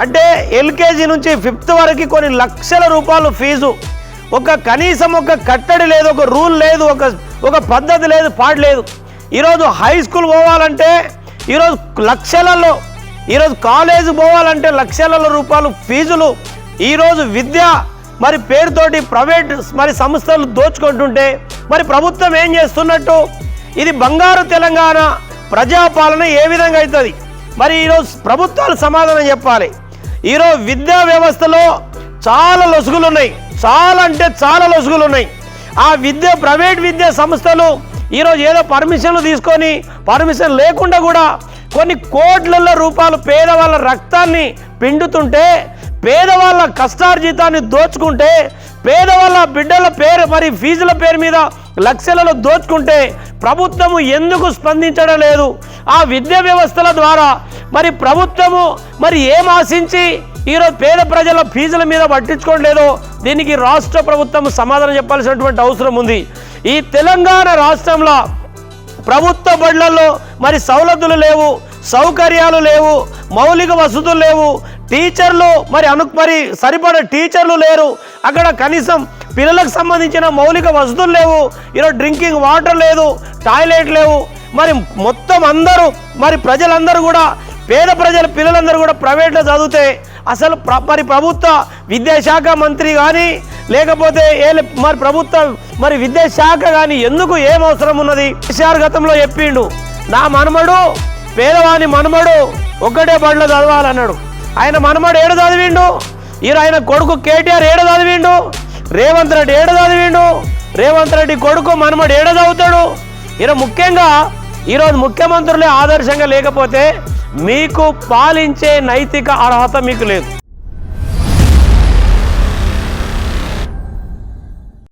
అంటే ఎల్కేజీ నుంచి 5th వరకు కొన్ని లక్షల రూపాయలు ఫీజు, కనీసం ఒక కట్టడి లేదు, ఒక రూల్ లేదు, ఒక పద్ధతి లేదు, పాడు లేదు. ఈరోజు హై స్కూల్ పోవాలంటే ఈరోజు లక్షలలో, ఈరోజు కాలేజ్ పోవాలంటే లక్షల రూపాయలు ఫీజులు. ఈరోజు విద్య మరి పేరుతోటి ప్రైవేట్ మరి సంస్థలు దోచుకుంటుంటే మరి ప్రభుత్వం ఏం చేస్తున్నట్టు? ఇది బంగారు తెలంగాణ ప్రజాపాలన ఏ విధంగా అవుతుంది? మరి ఈరోజు ప్రభుత్వాలు సమాధానం చెప్పాలి. ఈరోజు విద్యా వ్యవస్థలో చాలా లొసుగులు ఉన్నాయి, చాలా అంటే చాలా లొసుగులు ఉన్నాయి. ఆ ప్రైవేట్ విద్యా సంస్థలు ఈరోజు ఏదో పర్మిషన్లు తీసుకొని పర్మిషన్ లేకుండా కూడా కొన్ని కోట్ల రూపాయలు పేదవాళ్ళ రక్తాన్ని పిండుతుంటే, పేదవాళ్ళ కష్టార్జితాన్ని దోచుకుంటే, పేదవాళ్ళ బిడ్డల పేరు మరి ఫీజుల పేరు మీద లక్షలలో దోచుకుంటే ప్రభుత్వము ఎందుకు స్పందించడం లేదు? ఆ విద్యా వ్యవస్థల ద్వారా మరి ప్రభుత్వము మరి ఏం ఆశించి ఈరోజు పేద ప్రజల ఫీజుల మీద పట్టించుకోవడం లేదో దీనికి రాష్ట్ర ప్రభుత్వం సమాధానం చెప్పాల్సినటువంటి అవసరం ఉంది. ఈ తెలంగాణ రాష్ట్రంలో ప్రభుత్వ బడులలో మరి సౌలతులు లేవు, సౌకర్యాలు లేవు, మౌలిక వసతులు లేవు, టీచర్లు మరి సరిపడ టీచర్లు లేరు, అక్కడ కనీసం పిల్లలకు సంబంధించిన మౌలిక వసతులు లేవు, ఈరోజు డ్రింకింగ్ వాటర్ లేదు, టాయిలెట్ లేవు. మరి మొత్తం అందరూ మరి ప్రజలందరూ కూడా పేద ప్రజల పిల్లలందరూ కూడా ప్రైవేట్లో చదివితే అసలు మరి ప్రభుత్వ విద్యాశాఖ మంత్రి కానీ లేకపోతే మరి ప్రభుత్వ మరి విద్యాశాఖ కానీ ఎందుకు ఏం అవసరం ఉన్నది? కేసీఆర్ గతంలో చెప్పిండు, నా మనమడు పేదవాని మనమడు ఒక్కటే బడిలో చదవాలన్నాడు. ఆయన మనమడు ఏడు చదివిండు, ఆయన కొడుకు కేటీఆర్ ఏడు చదివిండు, రేవంత్ రెడ్డి ఏడు చదివిండు, రేవంత్ రెడ్డి కొడుకు మనమడు ఏడు చదువుతాడు. ముఖ్యంగా ఈరోజు ముఖ్యమంత్రులే ఆదర్శంగా లేకపోతే మీకు పాలించే నైతిక అర్హత మీకు లేదు.